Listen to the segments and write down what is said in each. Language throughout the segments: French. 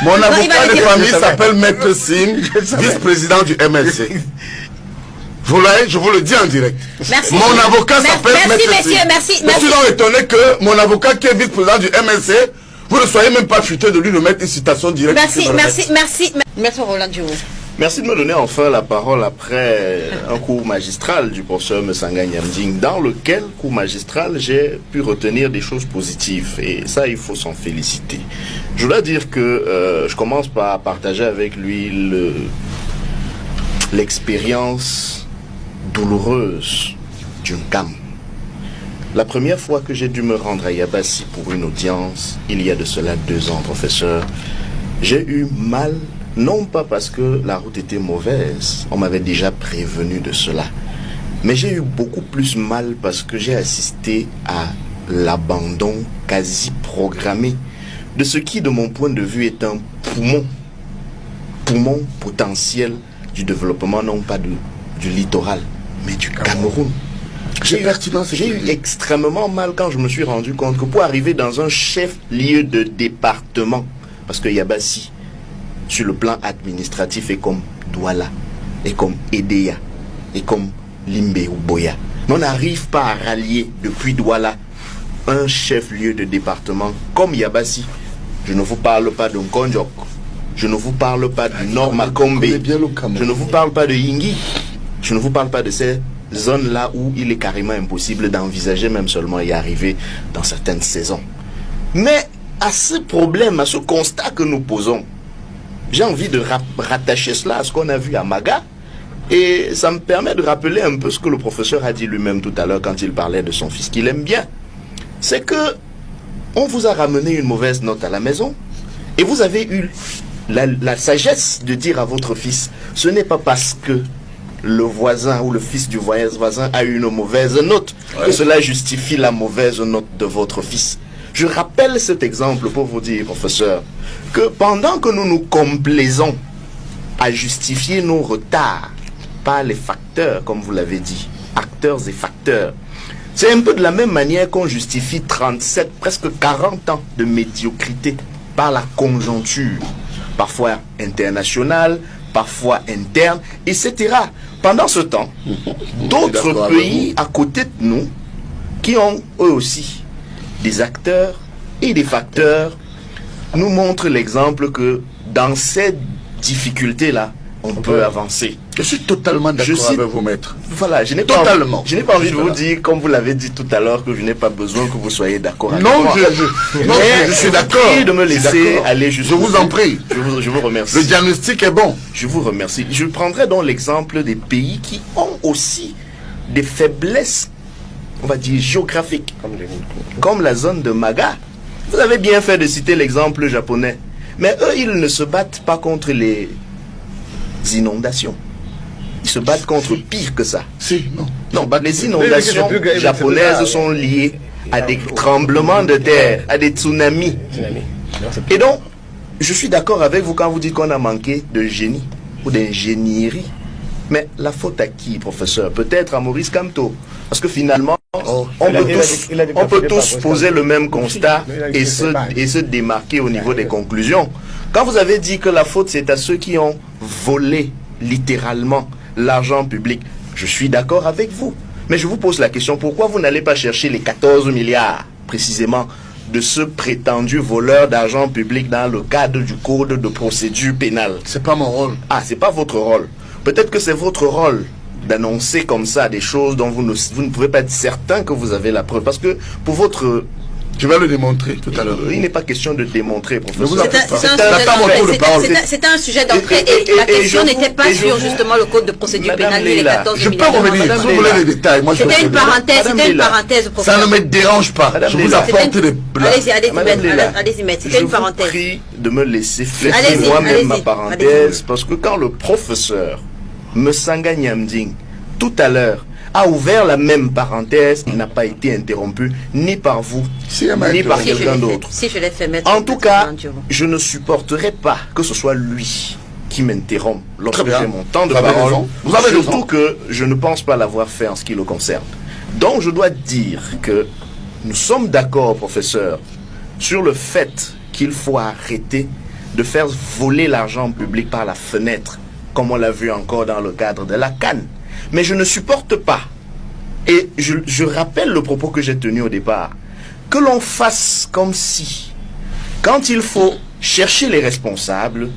Mon avocat de famille s'appelle Maître Sim, vice-président du MLC. Vous voyez, je vous le dis en direct. Merci. Mon avocat s'appelle Maître Sim. Merci. Je suis donc étonné que mon avocat qui est vice-président du MLC, vous ne soyez même pas futé de lui de mettre une citation directe. Merci. Maître Roland Diouf. Merci de me donner enfin la parole après un cours magistral du professeur Mesanga Nyamding, dans lequel cours magistral j'ai pu retenir des choses positives, et ça il faut s'en féliciter. Je dois dire que je commence par partager avec lui l'expérience douloureuse d'une CAM. La première fois que j'ai dû me rendre à Yabassi pour une audience, il y a de cela 2 ans, professeur, j'ai eu mal. Non pas parce que la route était mauvaise, on m'avait déjà prévenu de cela, mais j'ai eu beaucoup plus mal parce que j'ai assisté à l'abandon quasi programmé de ce qui, de mon point de vue, est un poumon potentiel du développement, non pas du littoral, mais du Cameroun. J'ai eu extrêmement mal quand je me suis rendu compte que pour arriver dans un chef-lieu de département, parce que Yabassi, sur le plan administratif, est comme Douala, est comme Edea, est comme Limbe ou Boya. Mais on n'arrive pas à rallier depuis Douala un chef-lieu de département comme Yabassi. Je ne vous parle pas de Nkonjok, je ne vous parle pas du Nord Makombe, je ne vous parle pas de Yingi, je ne vous parle pas de ces zones-là où il est carrément impossible d'envisager même seulement y arriver dans certaines saisons. Mais à ce problème, à ce constat que nous posons, j'ai envie de rattacher cela à ce qu'on a vu à Maga, et ça me permet de rappeler un peu ce que le professeur a dit lui-même tout à l'heure quand il parlait de son fils qu'il aime bien. C'est que on vous a ramené une mauvaise note à la maison, et vous avez eu la sagesse de dire à votre fils, ce n'est pas parce que le voisin ou le fils du voisin a eu une mauvaise note que cela justifie la mauvaise note de votre fils. Je rappelle cet exemple pour vous dire, professeur, que pendant que nous nous complaisons à justifier nos retards par les facteurs, comme vous l'avez dit, acteurs et facteurs, c'est un peu de la même manière qu'on justifie 37, presque 40 ans de médiocrité par la conjoncture, parfois internationale, parfois interne, etc. Pendant ce temps, d'autres pays à côté de nous, qui ont eux aussi des acteurs et des facteurs, nous montrent l'exemple que dans ces difficultés-là, on peut avancer. Je suis totalement d'accord avec vous, maître. Voilà, je n'ai pas envie de vous dire, comme vous l'avez dit tout à l'heure, que je n'ai pas besoin que vous soyez d'accord avec moi. Non, je suis d'accord. De me laisser aller jusqu'au bout. Je vous en prie. Je vous remercie. Le diagnostic est bon. Je vous remercie. Je prendrai donc l'exemple des pays qui ont aussi des faiblesses, on va dire, géographiques, comme la zone de Maga. Vous avez bien fait de citer l'exemple japonais. Mais eux, ils ne se battent pas contre les inondations. Ils se battent contre pire que ça. Non, les inondations japonaises sont liées à des tremblements de terre, à des tsunamis. Et donc, je suis d'accord avec vous quand vous dites qu'on a manqué de génie ou d'ingénierie. Mais la faute à qui, professeur? Peut-être à Maurice Kamto. Parce que finalement, on peut tous poser le même constat et se démarquer au niveau des conclusions. Quand vous avez dit que la faute, c'est à ceux qui ont volé littéralement l'argent public, je suis d'accord avec vous. Mais je vous pose la question, pourquoi vous n'allez pas chercher les 14 milliards, précisément, de ce prétendu voleur d'argent public dans le cadre du code de procédure pénale? C'est pas mon rôle. Ah, c'est pas votre rôle. Peut-être que c'est votre rôle d'annoncer comme ça des choses dont vous ne pouvez pas être certain que vous avez la preuve. Parce que pour votre... Je vais le démontrer tout à l'heure. Il n'est pas question de démontrer, professeur. C'est un sujet d'entrée et la question n'était pas sur justement le code de procédure pénale ni les 14 Je peux revenir, si vous voulez les détails. C'était une parenthèse, professeur. Ça ne me dérange pas. Je vous apporte des blagues. Allez-y, maître. C'était une parenthèse. Je vous prie de me laisser faire moi-même ma parenthèse, parce que quand le professeur Mesanga Nyamding, tout à l'heure, a ouvert la même parenthèse, il n'a pas été interrompu ni par vous, ni par quelqu'un d'autre. Si je l'ai fait, maître. En tout cas, je ne supporterai pas que ce soit lui qui m'interrompt lorsque j'ai mon temps de parole. Vous avez surtout que je ne pense pas l'avoir fait en ce qui le concerne. Donc je dois dire que nous sommes d'accord, professeur, sur le fait qu'il faut arrêter de faire voler l'argent public par la fenêtre, comme on l'a vu encore dans le cadre de la CAN. Mais je ne supporte pas, et je rappelle le propos que j'ai tenu au départ, que l'on fasse comme si, quand il faut chercher les responsables,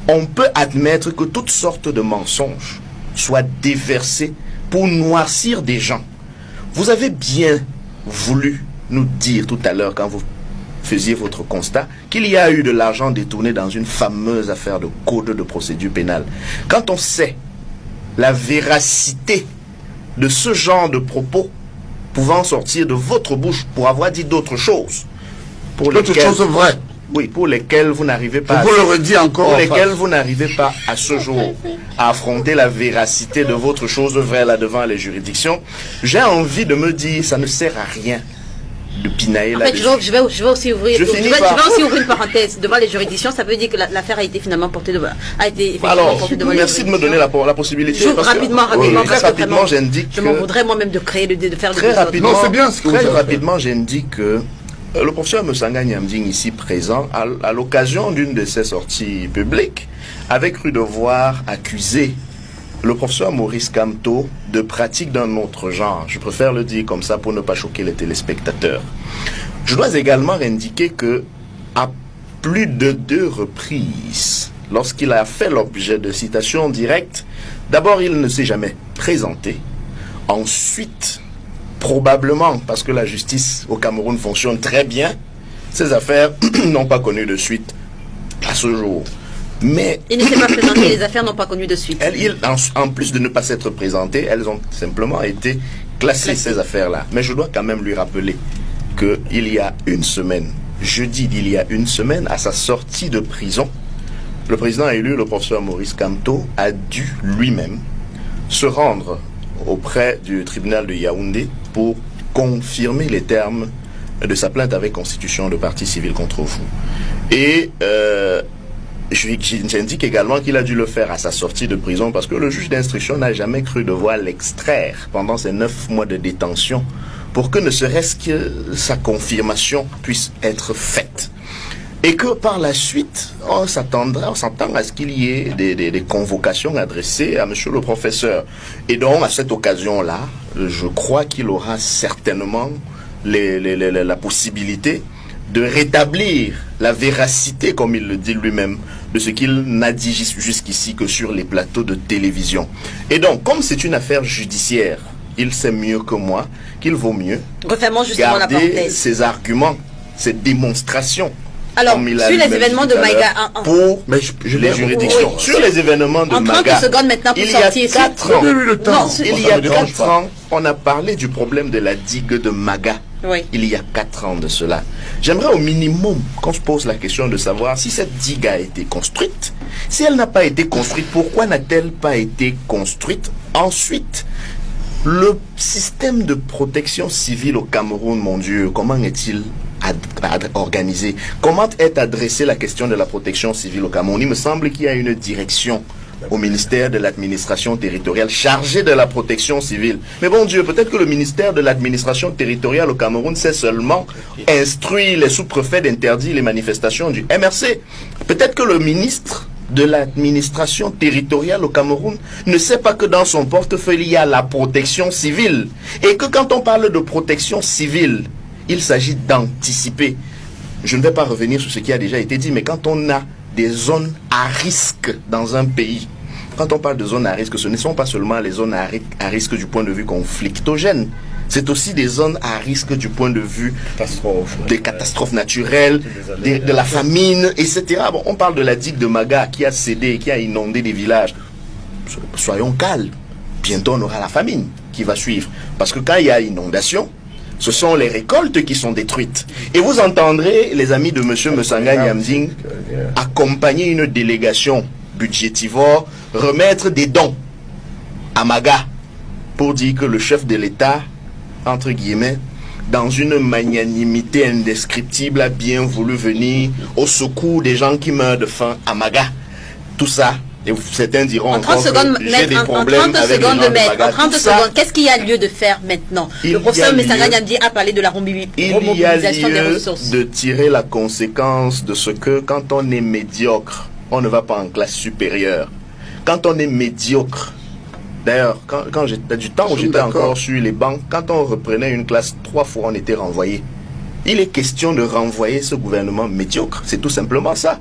on peut admettre que toutes sortes de mensonges soient déversés pour noircir des gens. Vous avez bien voulu nous dire tout à l'heure, quand vous faisiez votre constat, qu'il y a eu de l'argent détourné dans une fameuse affaire de code de procédure pénale. Quand on sait la véracité de ce genre de propos pouvant sortir de votre bouche pour avoir dit d'autres choses, D'autres choses vraies. oui, pour lesquelles vous n'arrivez pas, Vous le redis encore. pour lesquelles vous n'arrivez pas à ce jour à affronter la véracité de votre chose vraie là devant les juridictions, j'ai envie de me dire, ça ne sert à rien de pinailler En fait, là-dessus. je vais aussi ouvrir, Je finis par- une parenthèse. Devant les juridictions, ça veut dire que l'affaire a été finalement portée devant, Alors, portée devant les merci de me donner juridictions. la possibilité. Je- parce que- rapidement, très parce que rapidement, vraiment, j'indique je m'en que- voudrais moi-même de faire le Très rapidement, Non, c'est bien ce que vous très avez fait. rapidement, j'indique que le professeur Moussanga Nyamding, ici présent, à l'occasion d'une de ses sorties publiques, avait cru devoir accuser le professeur Maurice Kamto de pratique d'un autre genre. Je préfère le dire comme ça pour ne pas choquer les téléspectateurs. Je dois également indiquer que, à plus de 2 reprises, lorsqu'il a fait l'objet de citations directes, d'abord, il ne s'est jamais présenté. Ensuite, probablement, parce que la justice au Cameroun fonctionne très bien, ces affaires n'ont pas connu de suite à ce jour. Mais Il ne s'est pas présenté, les affaires n'ont pas connu de suite. en plus de ne pas s'être présentées, elles ont simplement été classées, ces affaires-là. Mais je dois quand même lui rappeler qu'il y a une semaine, jeudi d'il y a une semaine, à sa sortie de prison, le président élu, le professeur Maurice Kamto, a dû lui-même se rendre auprès du tribunal de Yaoundé pour confirmer les termes de sa plainte avec constitution de partie civile contre vous. Et j'indique également qu'il a dû le faire à sa sortie de prison parce que le juge d'instruction n'a jamais cru devoir l'extraire pendant ces 9 mois de détention pour que ne serait-ce que sa confirmation puisse être faite. Et que par la suite, on s'attend à ce qu'il y ait des convocations adressées à monsieur le professeur. Et donc, à cette occasion-là, je crois qu'il aura certainement la possibilité de rétablir la véracité, comme il le dit lui-même, de ce qu'il n'a dit jusqu'ici que sur les plateaux de télévision. Et donc, comme c'est une affaire judiciaire, il sait mieux que moi qu'il vaut mieux Refermons justement la garder parenthèse. ses arguments, ses démonstrations. Alors, comme il a sur les lui-même événements dit de tout à l'heure, Maïga, pour Mais je les l'ai- juridictions. Oui. Sur les événements de en 30 Maga, secondes maintenant pour il y a sortir. 4 ans, Donnez-lui le temps. Non, il y Ça a me dérange 4 pas. ans, on a parlé du problème de la digue de Maga. Oui. Il y a 4 ans de cela. J'aimerais au minimum qu'on se pose la question de savoir si cette digue a été construite. Si elle n'a pas été construite, pourquoi n'a-t-elle pas été construite? Ensuite, le système de protection civile au Cameroun, mon Dieu, comment est-il organisé? Comment est adressée la question de la protection civile au Cameroun? Il me semble qu'il y a une direction au ministère de l'administration territoriale chargée de la protection civile. Mais bon Dieu, peut-être que le ministère de l'administration territoriale au Cameroun sait seulement instruire les sous-préfets d'interdire les manifestations du MRC. Peut-être que le ministre de l'administration territoriale au Cameroun ne sait pas que dans son portefeuille il y a la protection civile. Et que quand on parle de protection civile, il s'agit d'anticiper. Je ne vais pas revenir sur ce qui a déjà été dit, mais quand on a des zones à risque dans un pays, quand on parle de zones à risque, ce ne sont pas seulement les zones à risque du point de vue conflictogène, c'est aussi des zones à risque du point de vue des catastrophes naturelles, de la famine, etc. Bon, on parle de la digue de Maga qui a cédé, qui a inondé des villages. Soyons calmes, bientôt on aura la famine qui va suivre. Parce que quand il y a inondation, ce sont les récoltes qui sont détruites. Et vous entendrez les amis de M. Moussanga Nyamding accompagner une délégation budgétivore, remettre des dons à Maga pour dire que le chef de l'État, entre guillemets, dans une magnanimité indescriptible, a bien voulu venir au secours des gens qui meurent de faim à Maga. Tout ça Et certains diront en 30 encore secondes, que j'ai des problèmes en 30 avec secondes, les gens de maître, Bagdad. en 30 Tout ça, secondes, qu'est-ce qu'il y a lieu de faire maintenant? Le professeur Messanga Nyamdi a parlé de la il y a remobilisation des lieu ressources. de tirer la conséquence de ce que quand on est médiocre, on ne va pas en classe supérieure. Quand on est médiocre, d'ailleurs, quand j'étais du temps où j'étais encore sur les bancs, quand on reprenait une classe 3 fois, on était renvoyé. Il est question de renvoyer ce gouvernement médiocre. C'est tout simplement ça.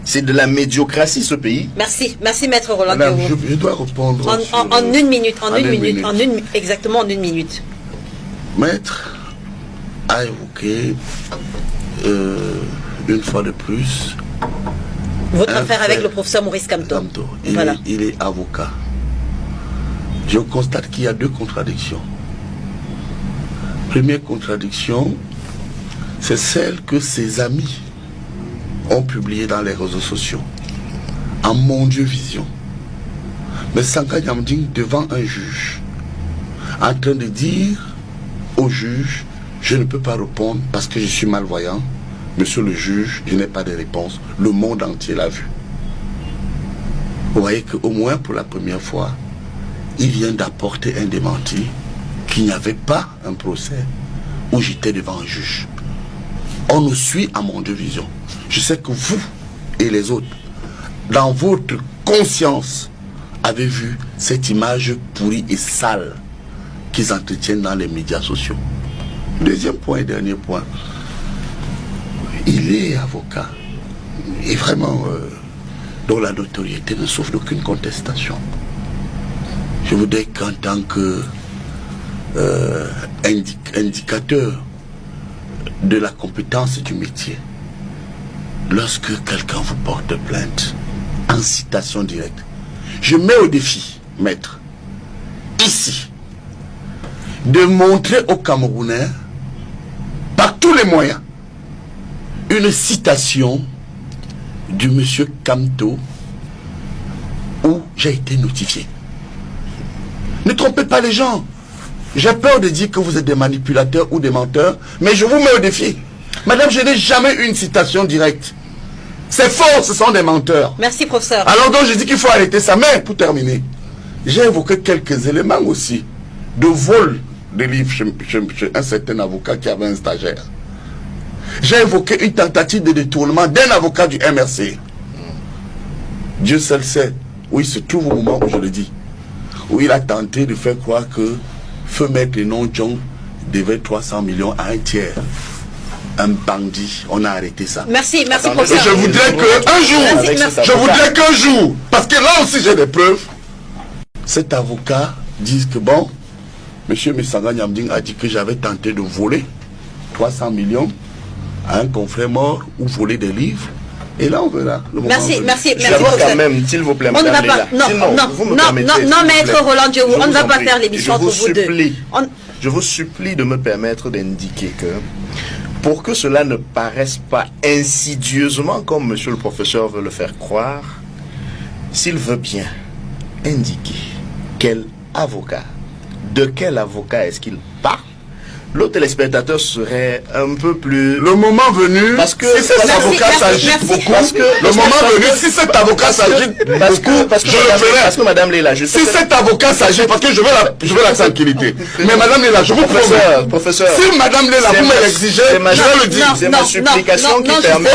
C'est de la médiocratie, ce pays. Merci, merci maître Roland. Madame, je dois répondre. En une minute, exactement en une minute. Maître a évoqué une fois de plus votre affaire avec le professeur Maurice Kamto. Voilà. Il est avocat. Je constate qu'il y a deux contradictions. Première contradiction, c'est celle que ses amis ont publié dans les réseaux sociaux, en mon Dieu vision. Mais Sanga Nyamdi devant un juge, en train de dire au juge, je ne peux pas répondre parce que je suis malvoyant. Monsieur le juge, je n'ai pas de réponse. Le monde entier l'a vu. Vous voyez qu'au moins pour la première fois, il vient d'apporter un démenti qu'il n'y avait pas un procès où j'étais devant un juge. On nous suit à mon Dieu vision. Je sais que vous et les autres, dans votre conscience, avez vu cette image pourrie et sale qu'ils entretiennent dans les médias sociaux. Deuxième point et dernier point, il est avocat et vraiment dont la notoriété ne souffre d'aucune contestation. Je voudrais qu'en tant que indicateur de la compétence du métier, lorsque quelqu'un vous porte plainte en citation directe, je mets au défi, maître, ici, de montrer aux Camerounais, par tous les moyens, une citation du monsieur Kamto où j'ai été notifié. Ne trompez pas les gens. J'ai peur de dire que vous êtes des manipulateurs ou des menteurs, mais je vous mets au défi. Madame, je n'ai jamais eu une citation directe. C'est faux, ce sont des menteurs. Merci, professeur. Alors donc, je dis qu'il faut arrêter ça. Mais, pour terminer, j'ai évoqué quelques éléments aussi de vol de livres chez un certain avocat qui avait un stagiaire. J'ai évoqué une tentative de détournement d'un avocat du MRC. Dieu seul sait où il se trouve au moment où je le dis. Où il a tenté de faire croire que Feu Maître non John devait 300 millions à un tiers. Un bandit, on a arrêté ça. Merci, merci Attendez, professeur. Et je voudrais qu'un jour, je voudrais qu'un jour, parce que là aussi j'ai des preuves, cet avocat dise que bon, monsieur Messanga Nyamdi a dit que j'avais tenté de voler 300 millions à un confrère mort ou voler des livres. Et là, on verra. Merci, merci, merci. J'avoue quand même, s'il vous plaît, On ne va madame pas, Léla. non, maître Roland Diouf, on ne va pas faire l'émission entre vous deux. Je vous supplie de me permettre d'indiquer que, pour que cela ne paraisse pas insidieusement comme monsieur le professeur veut le faire croire, s'il veut bien indiquer quel avocat, de quel avocat est-ce qu'il parle, le téléspectateur serait un peu plus... Le moment venu, parce que si cet avocat s'agite beaucoup, le moment venu, si cet avocat s'agite beaucoup, je le ferai. Parce que madame Léla, si cet avocat s'agite, parce que je veux la tranquillité. Mais madame Léla, je vous promets, professeur, si madame Léla, vous me l'exigez, je vais le dire. C'est ma supplication qui permet...